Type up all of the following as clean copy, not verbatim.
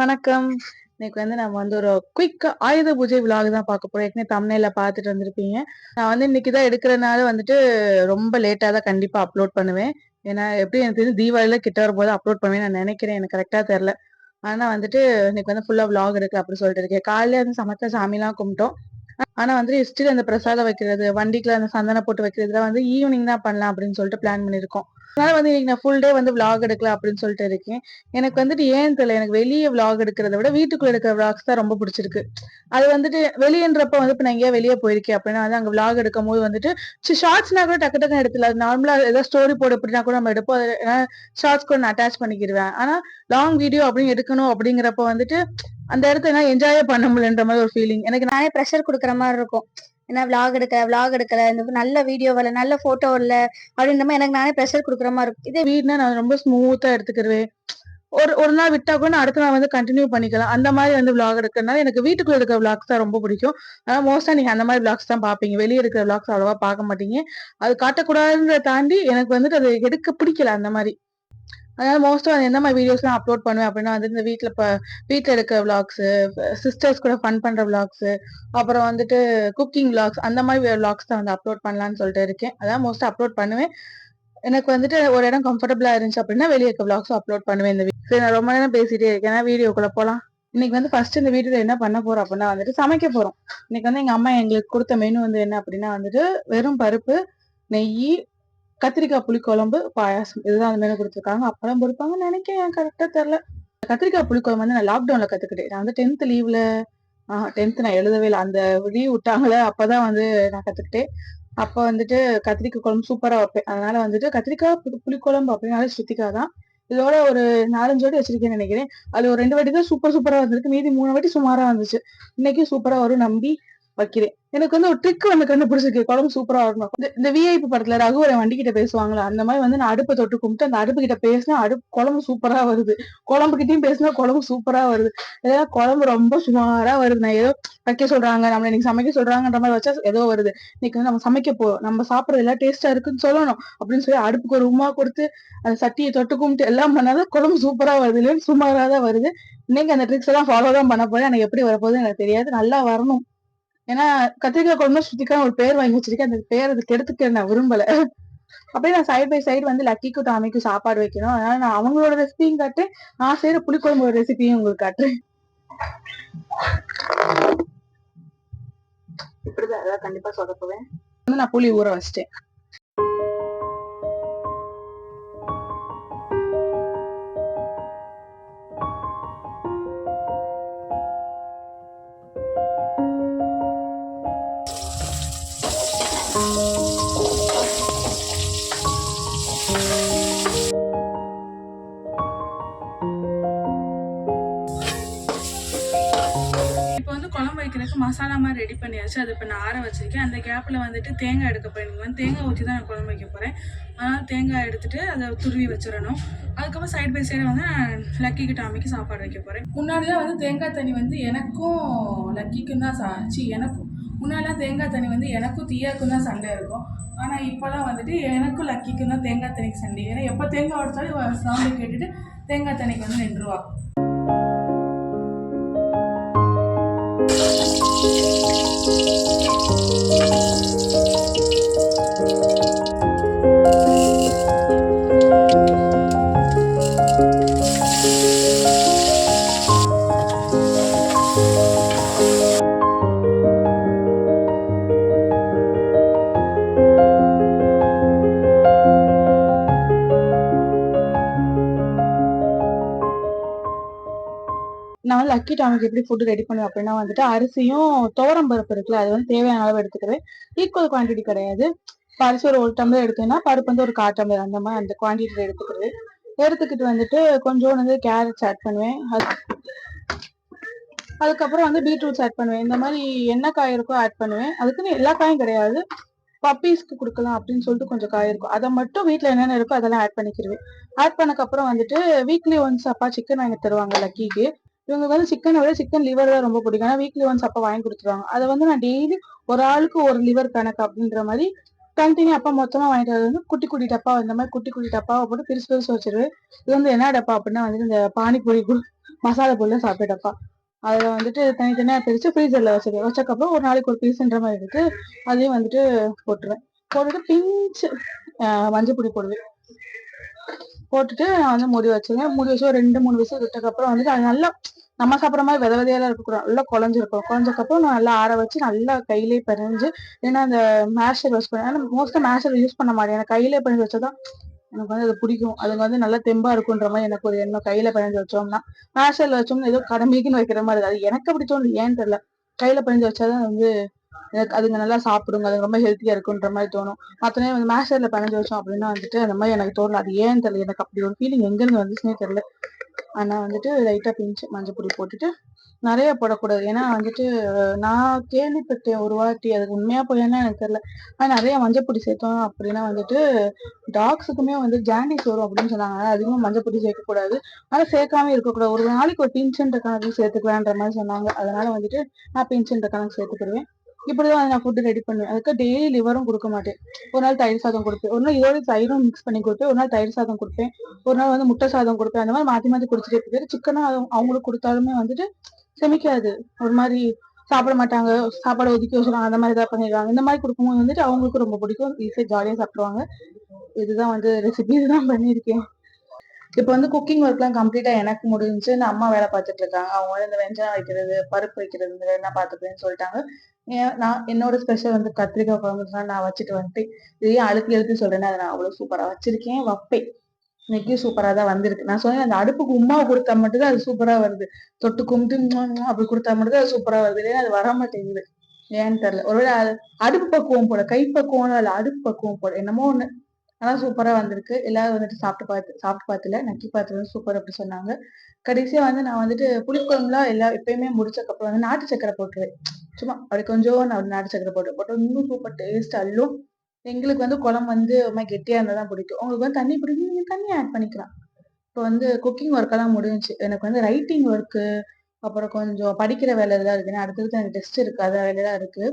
வணக்கம். இன்னைக்கு நம்ம ஒரு குயிக் ஆயுத பூஜை விலாக் தான் பார்க்க போறோம். ஏற்கனவே தம்ப்நெயில்ல பார்த்துட்டு வந்திருப்பீங்க. நான் இன்னைக்கு தான் எடுக்கிறனால ரொம்ப லேட்டா தான் கண்டிப்பா அப்லோட் பண்ணுவேன். ஏன்னா எப்படியும் எனக்கு தெரிஞ்சு தீபாவளில கிட்ட வரும்போது அப்லோட் பண்ணுவேன்னு நான் நினைக்கிறேன். எனக்கு கரெக்ட்டா தெரியல. ஆனா இன்னைக்கு ஃபுல்லா விலாக் எடுக்கலாம் அப்படின்னு சொல்லிட்டு இருக்கேன். காலையில சமைச்ச சாமிலாம் கும்பிட்டோம். ஆனா ஸ்டில் அந்த பிரசாதம் வைக்கிறது, வண்டிக்குள்ள அந்த சந்தனம் போட்டு வைக்கிறதுலாம் ஈவினிங் தான் பண்ணலாம் அப்படின்னு சொல்லிட்டு பிளான் பண்ணியிருக்கோம். அதனால இன்னைக்கு நான் ஃபுல் டே விலாக் எடுக்கலாம் அப்படின்னு சொல்லிட்டு இருக்கேன். எனக்கு ஏன்னு தெரியல. எனக்கு வெளிய விலாக் எடுக்கிறத விட வீட்டுக்குள்ள எடுக்கிற விலாக்ஸ் தான் ரொம்ப பிடிச்சிருக்கு. அது வெளியன்றப்ப இப்ப நான் எங்கேயா வெளிய போயிருக்கேன் அப்படின்னா அங்க விலாக் எடுக்கும்போது ஷார்ட்ஸ்னா கூட டக்கு டக்குன்னு எடுத்துடலாம். நார்மலா ஏதாவது ஸ்டோரி போட அப்படின்னா கூட நம்ம எடுப்போம். ஷார்ட்ஸ் கூட நான் அட்டாச் பண்ணிக்கிடுவேன். ஆனா லாங் வீடியோ அப்படின்னு எடுக்கணும் அப்படிங்கிறப்ப அந்த இடத்த என்ன என்ஜாயே பண்ண முடியலன்ற மாதிரி ஒரு ஃபீலிங். எனக்கு நானே ப்ரெஷர் கொடுக்குற மாதிரி இருக்கும். ஏன்னா விலாக் எடுக்கல இந்த நல்ல வீடியோ வரல, நல்ல போட்டோ இல்ல அப்படின்ற மாதிரி எனக்கு நானே ப்ரெஷர் கொடுக்குற மாதிரி இருக்கும். இதே வீடுனா நான் ரொம்ப ஸ்மூத்தா எடுத்துக்கிடுவேன். ஒரு நாள் விட்டா கூட அடுத்த நாள் கண்டினியூ பண்ணிக்கலாம். அந்த மாதிரி விலாக் எடுக்கிறதுனால எனக்கு வீட்டுக்குள்ள இருக்கிற விலாக்ஸ் தான் ரொம்ப பிடிக்கும். ஆனா மோஸ்டா நீங்க அந்த மாதிரி விலாக்ஸ் தான் பாப்பீங்க. வெளியே இருக்கிற விலாக்ஸ் அவ்வளவா பார்க்க மாட்டீங்க. அது காட்டக்கூடாதுன்றத தாண்டி எனக்கு அது எடுக்க பிடிக்கல அந்த மாதிரி. அதனால மோஸ்டா எந்த மாதிரி வீடியோஸ்லாம் அப்லோட் பண்ணுவேன் அப்படின்னா இந்த வீட்ல எடுக்கிற விலாக்ஸ், சிஸ்டர்ஸ் கூட ஃபன் பண்ற விலாக்ஸ், அப்புறம் குக்கிங் விலாக்ஸ் அந்த மாதிரி விலாக்ஸ் தான் அப்லோட் பண்ணலாம்னு சொல்லிட்டு இருக்கேன். அதான் மோஸ்டா அப்லோட் பண்ணுவேன். எனக்கு ஒரு இடம் கம்ஃபர்டபுளா இருந்துச்சு அப்படின்னா வெளியே இருக்க விலாக்ஸும் அப்லோட் பண்ணுவேன். சரி, நான் ரொம்ப நேரம் பேசிட்டே இருக்கேன். வீடியோக்குள்ள போலாம். இன்னைக்கு ஃபர்ஸ்ட் இந்த வீடியோல என்ன பண்ண போறோம் அப்படின்னா சமைக்க போறோம். இன்னைக்கு எங்க அம்மா எங்களுக்கு கொடுத்த மெனு என்ன அப்படின்னா வெறும் பருப்பு, நெய், கத்திரிக்காய் புளிக்குழம்பு, பாயாசம் இதுதான் அந்த மெனு கொடுத்துருக்காங்க. அப்பளம் பொறுப்பாங்கன்னு நினைக்கிறேன், கரெக்டா தெரியல. கத்திரிக்காய் புளிக்குழம்பு நான் லாக்டவுன்ல கத்துக்கிட்டேன். நான் 10th லீவ்ல 10th நான் எழுதவே இல்லை. அந்த லீவ் விட்டாங்களே அப்பதான் நான் கத்துக்கிட்டேன். அப்ப கத்திரிக்காய் குழம்பு சூப்பரா வைப்பேன். அதனால கத்திரிக்காய் புளிக்குழம்பு அப்படின்னாலே ஸ்ருத்திகா தான். இதோட ஒரு 4-5 வாட்டி வச்சிருக்கேன்னு நினைக்கிறேன். அது ஒரு 2 வாட்டி தான் சூப்பரா வந்திருக்கு. மீதி 3 வாட்டி சுமாரா வந்துச்சு. இன்னைக்கும் சூப்பரா வரும் நம்பி வைக்கிறேன். எனக்கு ஒரு ட்ரிக் கண்டுபிடிச்சிருக்கு. குழம்பு சூப்பரா வரணும். இந்த விஐபி படத்துல ரகுவரன் வண்டி கிட்ட பேசுவாங்களா அந்த மாதிரி நான் அடுப்பை தொட்டு கும்பிட்டு அந்த அடுப்பு கிட்ட பேசினா குழம்பு சூப்பரா வருது. குழம்பு கிட்டயும் பேசினா குழம்பு சூப்பரா வருது. ஏதாவது குழம்பு ரொம்ப சுமாரா வருது. நான் ஏதோ வைக்க சொல்றாங்க, நம்மள இன்னைக்கு சமைக்க சொல்றாங்கன்ற மாதிரி வச்சா ஏதோ வருது. இன்னைக்கு நம்ம சமைக்க போறோம், நம்ம சாப்பிடறது எல்லாம் டேஸ்டா இருக்குன்னு சொல்லணும் அப்படின்னு சொல்லி அடுப்புக்கு ஒரு உமா கொடுத்து அந்த சட்டியை தொட்டு கும்பிட்டு எல்லாம் பண்ணாதான் குழம்பு சூப்பரா வருது. இல்லைன்னு சுமாரா தான் வருது. இன்னைக்கு அந்த ட்ரிக்ஸ் எல்லாம் ஃபாலோ தான் பண்ண போறேன். எனக்கு எப்படி வரப்போகுது எனக்கு தெரியாது. நல்லா வரணும். ஏன்னா கத்திரிக்காய் குழம்பு ஸ்ருதிகா ஒரு பேர் வாங்கி வச்சிருக்கேன். அந்த பேர் அது கெடுத்துக்க நான் விரும்பல. அப்படியே நான் சைட் பை சைடு லக்கிக்கும் டாமிக்கும் சாப்பாடு வைக்கணும். அதனால நான் அவங்களோட ரெசிபியும் காட்டுறேன், நான் செய்யற புளிக்குழம்போட ரெசிபியும் உங்களுக்கு காட்டுறேன். இப்படிதான் ஏதாவது கண்டிப்பா சொதப்புவேன். நான் புளி ஊற வச்சிட்டேன். குழம்பு வைக்கிறதுக்கு மசாலா மாதிரி ரெடி பண்ணியாச்சு. அது இப்போ நான் ஆற வச்சிருக்கேன். அந்த கேப்பில் தேங்காய் எடுக்க போயிருங்க. தேங்காய் ஊற்றி தான் நான் குழம்பு வைக்க போகிறேன். அதனால் தேங்காய் எடுத்துட்டு அதை துருவி வச்சிடணும். அதுக்கப்புறம் சைட் பை சைடு நான் லக்கிக்கு டாமிக்கு சாப்பாடு வைக்க போகிறேன். முன்னாடிலாம் தேங்காய் தண்ணி எனக்கும் லக்கிக்கும் தான் எனக்கும் முன்னாடிலாம் தேங்காய் தண்ணி எனக்கும் தீயாக்கும் தான் சண்டை இருக்கும். ஆனால் இப்போலாம் எனக்கும் லக்கிக்கும் தான் தேங்காய் தண்ணிக்கு சண்டை. ஏன்னா எப்போ தேங்காய் உடைச்சாலும் சவுண்டு கேட்டுட்டு தேங்காய் தண்ணிக்கு நின்றுவா. நான் லக்கி டாமிக்கு எப்படி ஃபுட் ரெடி பண்ணுவேன் அப்படின்னா அரிசியும் துவரம் பருப்பு இருக்குல்ல, அது தேவையான அளவு எடுத்துக்கிறேன். ஈக்குவல் குவான்டிட்டி கிடையாது. அரிசி ஒரு டம்ளர் எடுத்தேன்னா பருப்பு ஒரு 1/4 டம்ளர் அந்த மாதிரி அந்த குவான்டிட்டியில் எடுத்துக்கிறது. எடுத்துக்கிட்டு கொஞ்சோண்டு கேரட்ஸ் ஆட் பண்ணுவேன். அதுக்கப்புறம் பீட்ரூட்ஸ் ஆட் பண்ணுவேன். இந்த மாதிரி என்ன காய் இருக்கோ ஆட் பண்ணுவேன். அதுக்குன்னு எல்லா காயும் கிடையாது, பப்பீஸ்க்கு கொடுக்கலாம் அப்படின்னு சொல்லிட்டு கொஞ்சம் காய் இருக்கும். அதை மட்டும் வீட்டுல என்னென்ன இருக்கோ அதெல்லாம் ஆட் பண்ணிக்கிடுவேன். ஆட் பண்ணக்கப்புறம் வீக்லி ஒன்ஸ் அப்பா சிக்கன் வாங்கி தருவாங்க லக்கிக்கு. இவங்க சிக்கனை விட சிக்கன் லிவர் தான் ரொம்ப பிடிக்கும். ஆனா வீக்லி ஒன்ஸ் அப்பா வாங்கி கொடுத்துருவாங்க. அதை நான் டெய்லி ஒரு ஆளுக்கு ஒரு லிவர் கணக்கு அப்படின்ற மாதிரி தனித்தனியா அப்பா மொத்தமா வாங்கிட்டு வரது குட்டி குட்டி டப்பா இந்த மாதிரி குட்டி குட்டி டப்பாவை போட்டு பிரிச்சு வச்சிருவேன். இது என்ன டப்பா அப்படின்னா இந்த பானிபூரி மசாலா பொருள் சாப்பிட்ட டப்பா. அதுல வந்துட்டு தனித்தனியா பிரிச்சு ஃப்ரீசர்ல வச்சிருவேன். வச்சக்கப்புறம் ஒரு நாளைக்கு ஒரு பீஸ்ன்ற மாதிரி எடுத்து அதையும் வந்துட்டு போட்டுருவேன். போட்டுட்டு பிஞ்சு மஞ்சள் பொடி போடுவேன். போட்டுட்டு நான் வந்து மூடி வச்சிருவேன். மூடி வச்சு ஒரு 2-3 விசில் விட்டதுக்கப்புறம் வந்துட்டு அது நல்லா நம்ம சாப்பிட்ற மாதிரி வித விதையெல்லாம் இருக்கக்கூடாது. நல்லா குழஞ்சிருக்கும். குழஞ்சக்கப்புறம் நான் நல்லா ஆற வச்சு நல்லா கையிலே பிணைஞ்சு, ஏன்னா அந்த மேஷர் யூஸ் பண்ணேன். ஆனால் மோஸ்ட்டாக மேஷர் யூஸ் பண்ண மாட்டேன். எனக்கு கையிலே பிணைஞ்சு வச்சதான் எனக்கு வந்து அது பிடிக்கும். அது வந்து நல்லா தெம்பா இருக்குன்ற மாதிரி எனக்கு ஒரு எண்ணம். கையில பிணைஞ்சு வச்சோம்னா மேஷர்ல வச்சோம்னா ஏதோ கடமைக்குன்னு வைக்கிற மாதிரி இருக்கு. அது எனக்கு அப்படி தோணுது, ஏன்னு தெரியல. கையில பிணைஞ்சு வச்சாதான் வந்து எனக்கு அதுங்க நல்லா சாப்பிடுங்க, அது ரொம்ப ஹெல்த்தியா இருக்குன்ற மாதிரி தோணும். மத்தனே வந்து மேஷர்ல பிணைஞ்சு வச்சோம் அப்படின்னா வந்துட்டு அந்த மாதிரி எனக்கு தோணல. அது ஏன்னு தெரியல, எனக்கு அப்படி ஒரு ஃபீலிங் எங்க இருந்து வந்துச்சுன்னே தெரியல. ஆனா வந்துட்டு லைட்டா பிஞ்சு மஞ்சள் பொடி போட்டுட்டு, நிறைய போடக்கூடாது. ஏன்னா வந்துட்டு நான் கேள்விப்பட்டேன் ஒரு வாட்டி, அது உண்மையா போயான்னு எனக்கு தெரியல. ஆனா நிறைய மஞ்சள் பொடி சேர்த்தோம் அப்படின்னா வந்துட்டு டாக்ஸுக்குமே வந்து ஜாண்டிஸ் வரும் அப்படின்னு சொன்னாங்க. அதிகமா மஞ்சள் பொடி சேர்க்கக்கூடாது. ஆனா சேர்க்காம இருக்கக்கூடாது. ஒரு நாளைக்கு ஒரு பிஞ்சுன்ற கணக்கு சேர்த்துக்கலான்ற மாதிரி சொன்னாங்க. அதனால வந்துட்டு நான் பிஞ்சுன்ற கணக்கு சேர்த்துக்கிடுவேன். இப்படிதான் வந்து நான் ஃபுட்டு ரெடி பண்ணுவேன். அதுக்கு டெய்லி லிவரும் கொடுக்க மாட்டேன். ஒரு நாள் தயிர் சாதம் கொடுப்பேன், ஒரு நாள் இதோட தயிரும் மிக்ஸ் பண்ணி கொடுப்பேன், ஒரு நாள் தயிர் சாதம் கொடுப்பேன், ஒரு நாள் வந்து முட்டை சாதம் கொடுப்பேன். அந்த மாதிரி மாத்தி மாத்தி குடிச்சிட்டே இருப்பேன். சிக்கனும் அவங்களுக்கு கொடுத்தாலுமே வந்துட்டு செமிக்காது. ஒரு மாதிரி சாப்பிட மாட்டாங்க, சாப்பாடு ஒதுக்கி வச்சிருவாங்க, அந்த மாதிரி ஏதாவது பண்ணிடுவாங்க. இந்த மாதிரி கொடுக்கும்போது வந்துட்டு அவங்களுக்கு ரொம்ப பிடிக்கும், ஈஸியா ஜாலியா சாப்பிடுவாங்க. இதுதான் வந்து ரெசிபி, இதுதான் பண்ணியிருக்கேன். இப்ப வந்து குக்கிங் ஒர்க் எல்லாம் கம்ப்ளீட்டா எனக்கு முடிஞ்சு. இந்த அம்மா வேலை பார்த்துட்டு இருக்காங்க. அவங்க வந்து இந்த வெங்காயம் வைக்கிறது, பருப்பு வைக்கிறது, இந்த வேலை பார்த்துப்பேன்னு சொல்லிட்டாங்க. நான் என்னோட ஸ்பெஷல் வந்து கத்திரிக்காய் குழம்பு தான் நான் வச்சுட்டு வந்துட்டு, இதையும் அழுத்தி எழுத்து சொல்றேன்னா அதை நான் அவ்வளவு சூப்பரா வச்சிருக்கேன், வைப்பேன். இன்னைக்கு சூப்பரா தான் வந்திருக்கு. நான் சொன்னேன் அந்த அடுப்புக்கு உமாவை கொடுத்தா மட்டும்தான் அது சூப்பரா வருது. தொட்டு கும்பிட்டு அப்படி கொடுத்தா மட்டும்தான் அது சூப்பரா வருது, இல்லைன்னா அது வர மாட்டேங்குது. ஏன்னு தெரியல. ஒருவேளை அடுப்பு பக்குவம் போல, கை பக்குவம் இல்ல, அடுப்பு பக்குவம் போல, என்னமோ ஒண்ணு. ஆனா சூப்பரா வந்திருக்கு. எல்லாரும் வந்துட்டு சாப்பிட்டு பார்த்துல நக்கி பார்த்து சூப்பர் அப்படி சொன்னாங்க. கடைசியா வந்து நான் வந்துட்டு புளிக்குழம்புலாம் எப்பயுமே முடிச்சக்கப்புறம் வந்து நாட்டு சக்கரை போட்டுருவேன். சும்மா அப்படி கொஞ்சம் நான் நாட்டு சக்கரை போட்டு இன்னும் சூப்பர் டேஸ்ட் அல்லும். எங்களுக்கு வந்து குழம்பு வந்து ஒரு மாதிரி கெட்டியா இருந்தா தான் பிடிக்கும். உங்களுக்கு வந்து தண்ணி பிடிக்கும், நீங்க தண்ணி ஆட் பண்ணிக்கலாம். இப்போ வந்து குக்கிங் ஒர்க் எல்லாம் முடிஞ்சுச்சு. எனக்கு வந்து ரைட்டிங் ஒர்க்கு, அப்புறம் கொஞ்சம் படிக்கிற வேலை எல்லாம் இருக்கு. அடுத்தடுத்து எனக்கு டெஸ்ட் இருக்கு, அது வேலையெல்லாம் இருக்கு.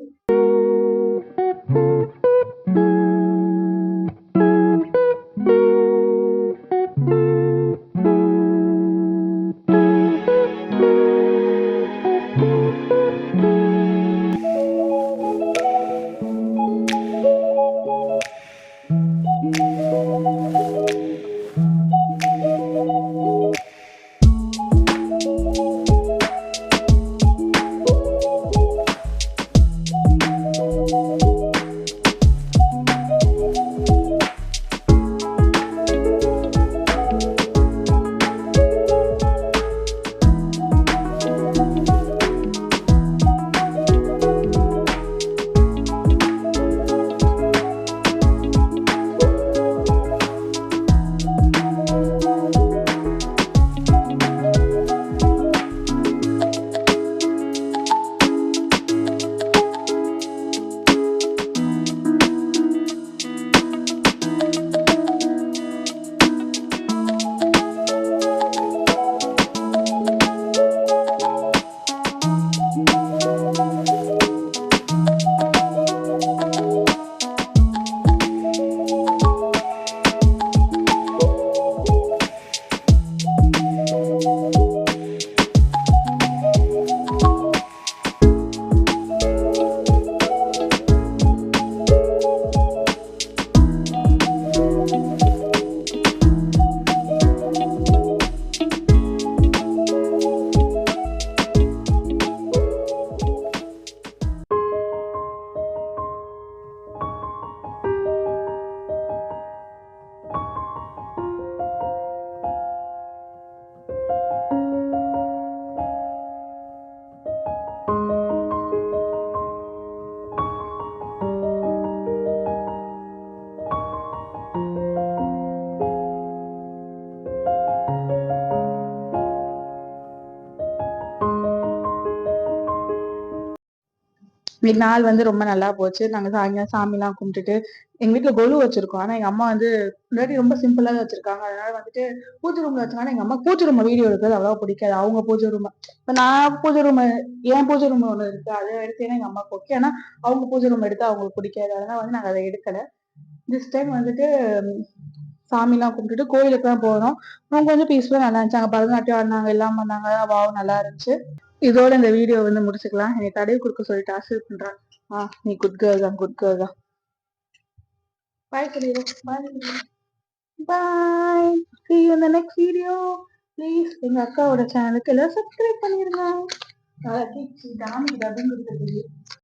இன்னைக்கு நாள் வந்து ரொம்ப நல்லா போச்சு. நாங்க சாயங்காலம் சாமிலாம் கும்பிட்டுட்டு எங்க வீட்டுல கொலு வச்சிருக்கோம். ஆனா எங்க அம்மா வந்து முன்னாடி ரொம்ப சிம்பிளா வச்சிருக்காங்க. அதனால வந்துட்டு பூஜை ரூம்ல வச்சாங்கன்னா எங்க அம்மா பூஜை ரூம் வீடியோ எடுக்கிறது அவ்வளவா பிடிக்காது. அவங்க பூஜை ரூம், இப்ப நான் பூஜை ரூம், என் பூஜை ரூம் ஒண்ணு இருக்கு, அதை எடுத்தேன்னா எங்க அம்மாவுக்கு ஓகே. ஆனா அவங்க பூஜை ரூம் எடுத்தா அவங்களுக்கு பிடிக்காது. அதனால வந்து நாங்க அதை எடுக்கல. திஸ் டைம் வந்துட்டு சாமிலாம் கும்பிட்டுட்டு கோயிலுக்கு தான் போனோம். அவங்க கொஞ்சம் பீஸ்ஃபுல்லா நல்லா இருந்துச்சு. அங்க பரதநாட்டியம் ஆடினாங்க, எல்லாம் பண்ணாங்க. வாவ் நல்லா இருந்துச்சு. இதோட இந்த வீடியோ வந்து முடிச்சுக்கலாம். என்னை தடவி கொடுக்க சொல்லி டார்ச்சர் பண்றான். நீ குட் கேர்ள் தான், குட் கேர்ள் தான். பாய் சொல்லிடு, பாய் சொல்லிடு. பாய். See you in the next video. Please எங்க அக்காவோட சேனலுக்கு எல்லாம் சப்ஸ்கிரைப் பண்ணிருங்க. நாளைக்கு டாமி டப்பிங் கொடுக்குறது.